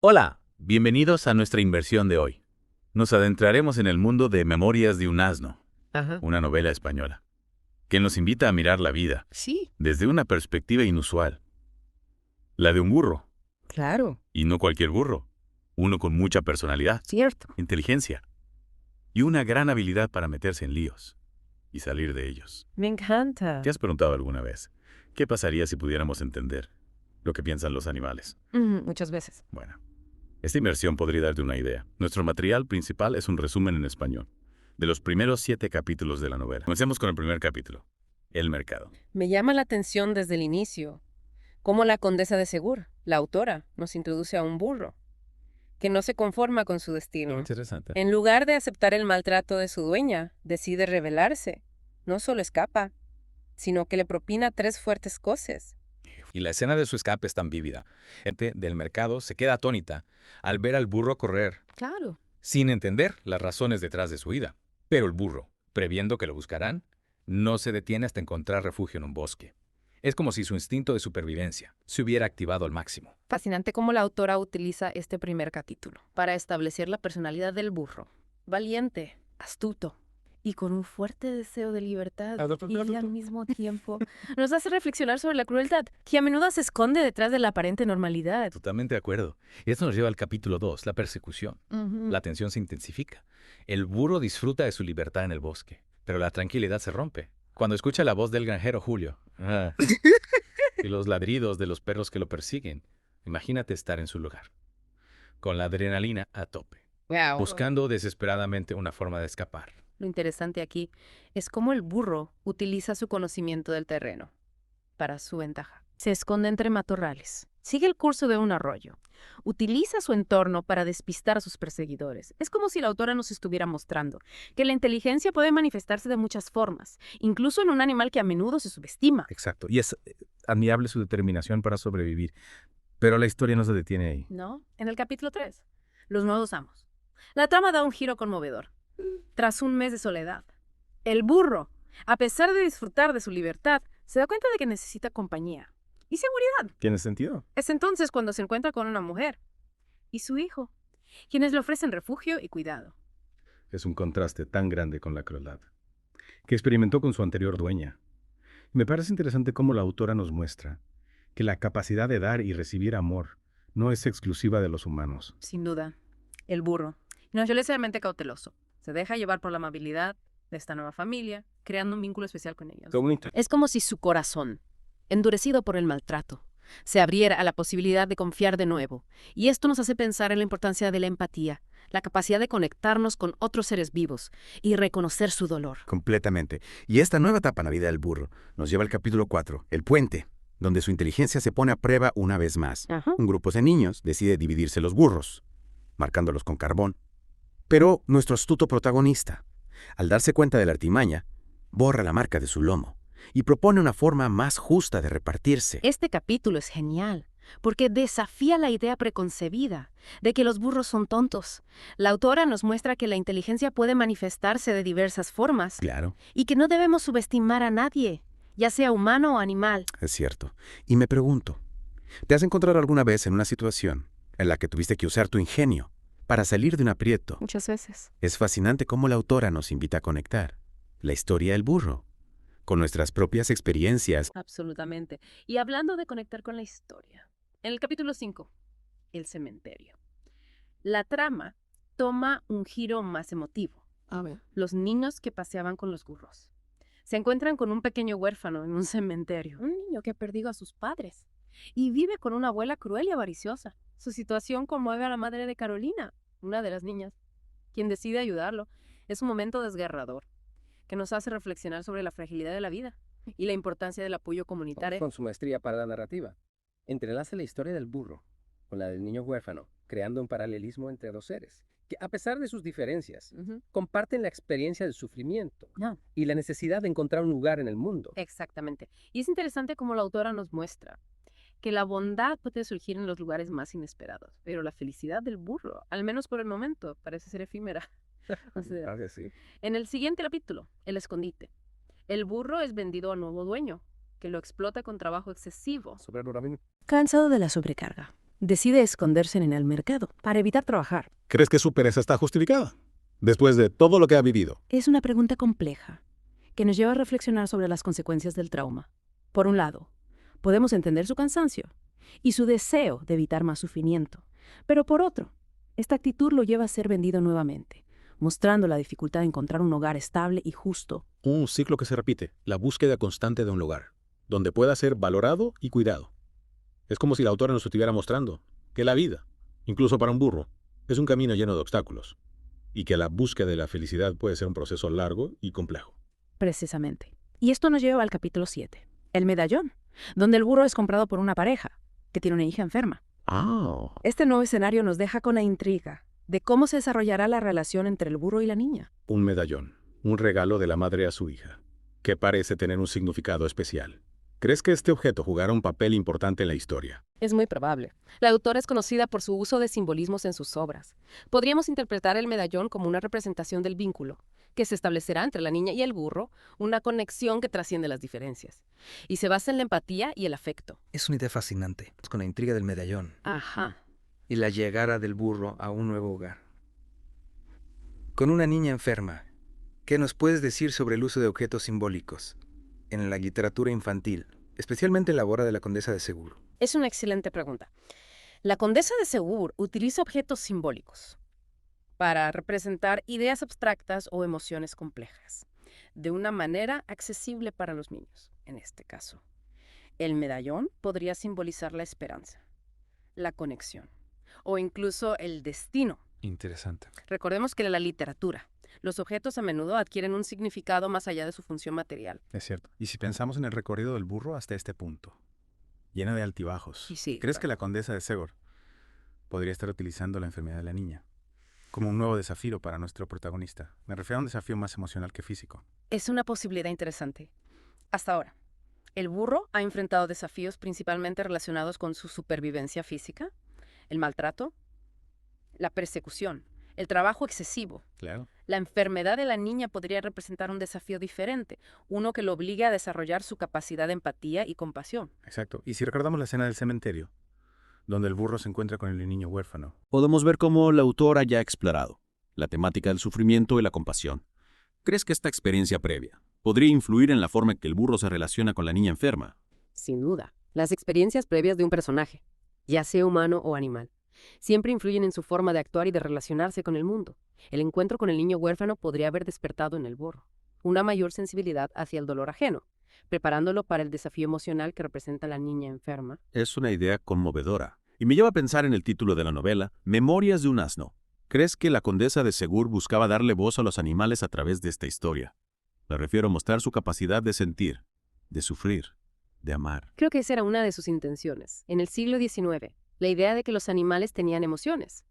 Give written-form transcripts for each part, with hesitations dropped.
Hola, bienvenidos a nuestra inversión de hoy. Nos adentraremos en el mundo de Memorias de un asno, Ajá. una novela española, que nos invita a mirar la vida Sí, desde una perspectiva inusual, la de un burro, claro, y no cualquier burro, uno con mucha personalidad, cierto. inteligencia y una gran habilidad para meterse en líos y salir de ellos. Me encanta. ¿Te has preguntado alguna vez qué pasaría si pudiéramos entender lo que piensan los animales? Muchas veces. Bueno, esta inversión podría darte una idea. Nuestro material principal es un resumen en español de los primeros 7 capítulos de la novela. Comencemos con el primer capítulo, El mercado. Me llama la atención desde el inicio cómo la condesa de Segur, la autora, nos introduce a un burro que no se conforma con su destino. Interesante. En lugar de aceptar el maltrato de su dueña, decide rebelarse. No solo escapa, sino que le propina 3 fuertes coces. Y la escena de su escape es tan vívida. Gente del mercado se queda atónita al ver al burro correr, Claro. sin entender las razones detrás de su huida. Pero el burro, previendo que lo buscarán, no se detiene hasta encontrar refugio en un bosque. Es como si su instinto de supervivencia se hubiera activado al máximo. Fascinante cómo la autora utiliza este primer capítulo para establecer la personalidad del burro. Valiente, astuto y con un fuerte deseo de libertad. Y al mismo tiempo nos hace reflexionar sobre la crueldad, que a menudo se esconde detrás de la aparente normalidad. Totalmente de acuerdo. Y esto nos lleva al capítulo 2, la persecución. La tensión se intensifica. El burro disfruta de su libertad en el bosque, pero la tranquilidad se rompe cuando escucha la voz del granjero Julio y los ladridos de los perros que lo persiguen. Imagínate estar en su lugar, con la adrenalina a tope, Wow. buscando desesperadamente una forma de escapar. Lo interesante aquí es cómo el burro utiliza su conocimiento del terreno para su ventaja. Se esconde entre matorrales, sigue el curso de un arroyo, utiliza su entorno para despistar a sus perseguidores. Es como si la autora nos estuviera mostrando que la inteligencia puede manifestarse de muchas formas, incluso en un animal que a menudo se subestima. Exacto. Y es admirable su determinación para sobrevivir. Pero la historia no se detiene ahí. ¿No? En el capítulo 3, los nuevos amos. La trama da un giro conmovedor. Tras un mes de soledad, el burro, a pesar de disfrutar de su libertad, se da cuenta de que necesita compañía y seguridad. ¿Tiene sentido? Es entonces cuando se encuentra con una mujer y su hijo, quienes le ofrecen refugio y cuidado. Es un contraste tan grande con la crueldad que experimentó con su anterior dueña. Me parece interesante cómo la autora nos muestra que la capacidad de dar y recibir amor no es exclusiva de los humanos. Sin duda, el burro, no es necesariamente cauteloso, se deja llevar por la amabilidad de esta nueva familia, creando un vínculo especial con ellos. Es como si su corazón, endurecido por el maltrato, se abriera a la posibilidad de confiar de nuevo. Y esto nos hace pensar en la importancia de la empatía, la capacidad de conectarnos con otros seres vivos y reconocer su dolor. Completamente. Y esta nueva etapa en la vida del burro nos lleva al capítulo 4, El puente, donde su inteligencia se pone a prueba una vez más. Ajá. Un grupo de niños decide dividirse los burros, marcándolos con carbón. Pero nuestro astuto protagonista, al darse cuenta de la artimaña, borra la marca de su lomo y propone una forma más justa de repartirse. Este capítulo es genial, porque desafía la idea preconcebida de que los burros son tontos. La autora nos muestra que la inteligencia puede manifestarse de diversas formas Claro, y que no debemos subestimar a nadie, ya sea humano o animal. es cierto. Y me pregunto, ¿te has encontrado alguna vez en una situación en la que tuviste que usar tu ingenio para salir de un aprieto? Muchas veces. Es fascinante cómo la autora nos invita a conectar la historia del burro con nuestras propias experiencias. Absolutamente. Y hablando de conectar con la historia, en el capítulo 5, el cementerio, la trama toma un giro más emotivo. A ver. Los niños que paseaban con los burros se encuentran con un pequeño huérfano en un cementerio. Un niño que ha perdido a sus padres y vive con una abuela cruel y avariciosa. Su situación conmueve a la madre de Carolina, una de las niñas, quien decide ayudarlo. Es un momento desgarrador que nos hace reflexionar sobre la fragilidad de la vida y la importancia del apoyo comunitario. Con su maestría para la narrativa, entrelaza la historia del burro con la del niño huérfano, creando un paralelismo entre dos seres, que a pesar de sus diferencias, comparten la experiencia del sufrimiento y la necesidad de encontrar un lugar en el mundo. Exactamente. Y es interesante cómo la autora nos muestra que la bondad puede surgir en los lugares más inesperados, pero la felicidad del burro, al menos por el momento, parece ser efímera. O sea, Sí. en el siguiente capítulo, el escondite, el burro es vendido al nuevo dueño, que lo explota con trabajo excesivo. Sobre ahora mismo. Cansado de la sobrecarga, decide esconderse en el mercado para evitar trabajar. ¿Crees que su pereza está justificada? Después de todo lo que ha vivido. Es una pregunta compleja que nos lleva a reflexionar sobre las consecuencias del trauma. Por un lado, podemos entender su cansancio y su deseo de evitar más sufrimiento. Pero por otro, esta actitud lo lleva a ser vendido nuevamente, mostrando la dificultad de encontrar un hogar estable y justo. Un ciclo que se repite, la búsqueda constante de un lugar, donde pueda ser valorado y cuidado. Es como si la autora nos estuviera mostrando que la vida, incluso para un burro, es un camino lleno de obstáculos, y que la búsqueda de la felicidad puede ser un proceso largo y complejo. Precisamente. Y esto nos lleva al capítulo 7, el medallón, donde el burro es comprado por una pareja que tiene una hija enferma. Este nuevo escenario nos deja con la intriga de cómo se desarrollará la relación entre el burro y la niña. Un medallón, un regalo de la madre a su hija, que parece tener un significado especial. ¿Crees que este objeto jugará un papel importante en la historia? Es muy probable. La autora es conocida por su uso de simbolismos en sus obras. Podríamos interpretar el medallón como una representación del vínculo que se establecerá entre la niña y el burro, una conexión que trasciende las diferencias, y se basa en la empatía y el afecto. Es una idea fascinante, con la intriga del medallón Ajá. y la llegada del burro a un nuevo hogar. Con una niña enferma, ¿qué nos puedes decir sobre el uso de objetos simbólicos en la literatura infantil, especialmente en la obra de la Condesa de Segur? Es una excelente pregunta. La Condesa de Segur utiliza objetos simbólicos para representar ideas abstractas o emociones complejas, de una manera accesible para los niños. En este caso, el medallón podría simbolizar la esperanza, la conexión o incluso el destino. Interesante. Recordemos que en la literatura, los objetos a menudo adquieren un significado más allá de su función material. Es cierto. Y si pensamos en el recorrido del burro hasta este punto, lleno de altibajos, Y sí, ¿crees claro. que la condesa de Segor podría estar utilizando la enfermedad de la niña como un nuevo desafío para nuestro protagonista? Me refiero a un desafío más emocional que físico. Es una posibilidad interesante. Hasta ahora, el burro ha enfrentado desafíos principalmente relacionados con su supervivencia física, el maltrato, la persecución, el trabajo excesivo. Claro. La enfermedad de la niña podría representar un desafío diferente, uno que lo obligue a desarrollar su capacidad de empatía y compasión. Exacto. Y si recordamos la escena del cementerio, donde el burro se encuentra con el niño huérfano. Podemos ver cómo la autora ya ha explorado la temática del sufrimiento y la compasión. ¿Crees que esta experiencia previa podría influir en la forma en que el burro se relaciona con la niña enferma? Sin duda, las experiencias previas de un personaje, ya sea humano o animal, siempre influyen en su forma de actuar y de relacionarse con el mundo. El encuentro con el niño huérfano podría haber despertado en el burro una mayor sensibilidad hacia el dolor ajeno, preparándolo para el desafío emocional que representa la niña enferma. Es una idea conmovedora y me lleva a pensar en el título de la novela, Memorias de un asno. ¿Crees que la condesa de Segur buscaba darle voz a los animales a través de esta historia? Me refiero a mostrar su capacidad de sentir, de sufrir, de amar. Creo que esa era una de sus intenciones. En el siglo XIX, la idea de que los animales tenían emociones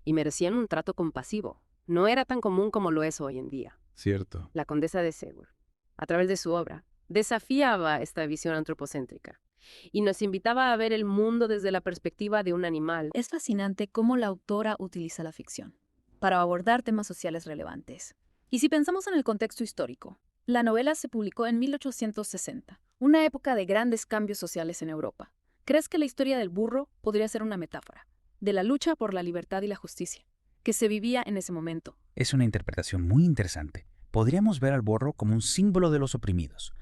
y merecían un trato compasivo no era tan común como lo es hoy en día. Cierto. La condesa de Segur, a través de su obra, desafiaba esta visión antropocéntrica y nos invitaba a ver el mundo desde la perspectiva de un animal. Es fascinante cómo la autora utiliza la ficción para abordar temas sociales relevantes. Y si pensamos en el contexto histórico, la novela se publicó en 1860, una época de grandes cambios sociales en Europa. ¿Crees que la historia del burro podría ser una metáfora de la lucha por la libertad y la justicia que se vivía en ese momento? Es una interpretación muy interesante. Podríamos ver al burro como un símbolo de los oprimidos,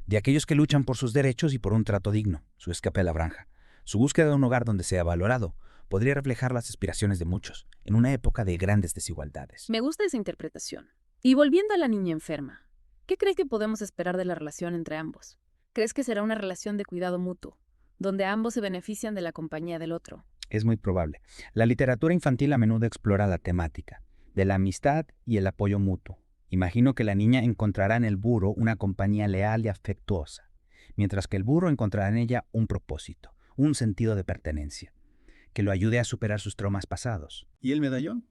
de aquellos que luchan por sus derechos y por un trato digno, su escape a la granja. Su búsqueda de un hogar donde sea valorado podría reflejar las aspiraciones de muchos en una época de grandes desigualdades. Me gusta esa interpretación. Y volviendo a la niña enferma, ¿qué crees que podemos esperar de la relación entre ambos? ¿Crees que será una relación de cuidado mutuo, donde ambos se benefician de la compañía del otro? Es muy probable. La literatura infantil a menudo explora la temática de la amistad y el apoyo mutuo. Imagino que la niña encontrará en el burro una compañía leal y afectuosa, mientras que el burro encontrará en ella un propósito, un sentido de pertenencia, que lo ayude a superar sus traumas pasados. ¿Y el medallón?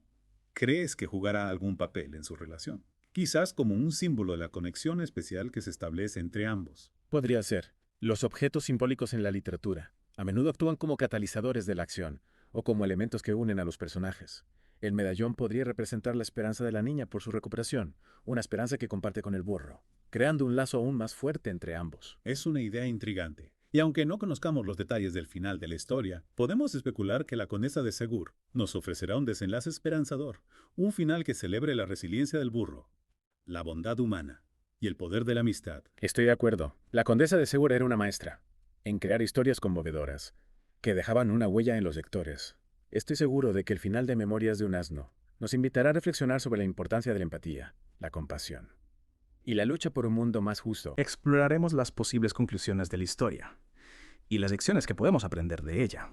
¿Crees que jugará algún papel en su relación? Quizás como un símbolo de la conexión especial que se establece entre ambos. Podría ser. Los objetos simbólicos en la literatura a menudo actúan como catalizadores de la acción o como elementos que unen a los personajes. El medallón podría representar la esperanza de la niña por su recuperación, una esperanza que comparte con el burro, creando un lazo aún más fuerte entre ambos. Es una idea intrigante. Y aunque no conozcamos los detalles del final de la historia, podemos especular que la condesa de Segur nos ofrecerá un desenlace esperanzador, un final que celebre la resiliencia del burro, la bondad humana y el poder de la amistad. Estoy de acuerdo. La condesa de Segur era una maestra en crear historias conmovedoras, que dejaban una huella en los lectores. Estoy seguro de que el final de Memorias de un asno nos invitará a reflexionar sobre la importancia de la empatía, la compasión y la lucha por un mundo más justo. Exploraremos las posibles conclusiones de la historia y las lecciones que podemos aprender de ella.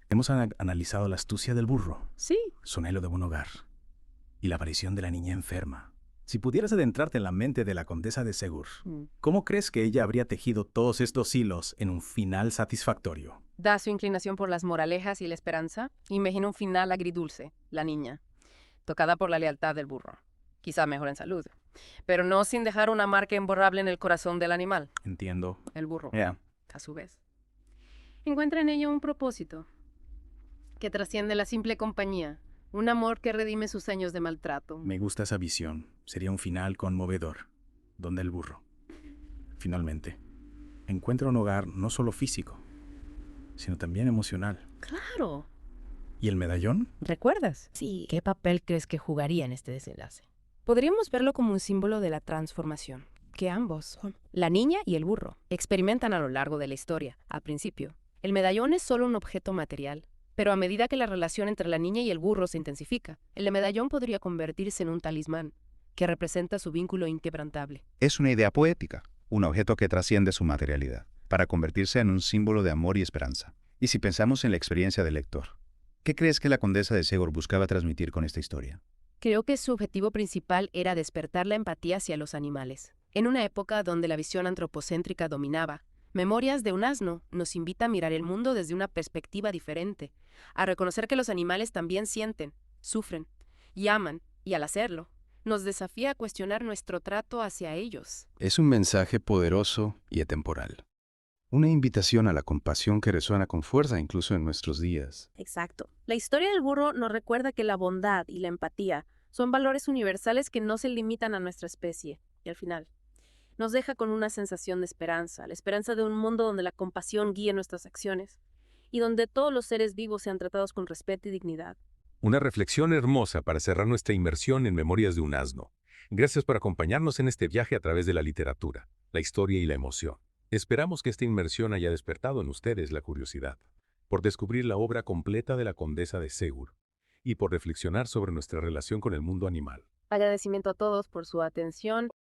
Hemos analizado la astucia del burro, Sí. su anhelo de buen hogar y la aparición de la niña enferma. Si pudieras adentrarte en la mente de la condesa de Segur, ¿cómo crees que ella habría tejido todos estos hilos en un final satisfactorio? Da su inclinación por las moralejas y la esperanza. Imagina un final agridulce, la niña, tocada por la lealtad del burro. Quizá mejor en salud, pero no sin dejar una marca imborrable en el corazón del animal, Entiendo. el burro, Ya. a su vez. Encuentra en ella un propósito que trasciende la simple compañía, un amor que redime sus años de maltrato. Me gusta esa visión. Sería un final conmovedor, donde el burro, finalmente, encuentra un hogar no solo físico, sino también emocional. ¡Claro! ¿Y el medallón? ¿Recuerdas? Sí. ¿Qué papel crees que jugaría en este desenlace? Podríamos verlo como un símbolo de la transformación, que ambos, la niña y el burro, experimentan a lo largo de la historia. Al principio, el medallón es solo un objeto material, pero a medida que la relación entre la niña y el burro se intensifica, el medallón podría convertirse en un talismán, que representa su vínculo inquebrantable. Es una idea poética, un objeto que trasciende su materialidad, para convertirse en un símbolo de amor y esperanza. Y si pensamos en la experiencia del lector, ¿qué crees que la condesa de Segur buscaba transmitir con esta historia? Creo que su objetivo principal era despertar la empatía hacia los animales. En una época donde la visión antropocéntrica dominaba, Memorias de un asno nos invita a mirar el mundo desde una perspectiva diferente, a reconocer que los animales también sienten, sufren y aman, y al hacerlo, nos desafía a cuestionar nuestro trato hacia ellos. Es un mensaje poderoso y atemporal. Una invitación a la compasión que resuena con fuerza incluso en nuestros días. Exacto. La historia del burro nos recuerda que la bondad y la empatía son valores universales que no se limitan a nuestra especie. Y al final, nos deja con una sensación de esperanza, la esperanza de un mundo donde la compasión guíe nuestras acciones y donde todos los seres vivos sean tratados con respeto y dignidad. Una reflexión hermosa para cerrar nuestra inmersión en Memorias de un asno. Gracias por acompañarnos en este viaje a través de la literatura, la historia y la emoción. Esperamos que esta inmersión haya despertado en ustedes la curiosidad por descubrir la obra completa de la condesa de Segur y por reflexionar sobre nuestra relación con el mundo animal. Agradecimiento a todos por su atención.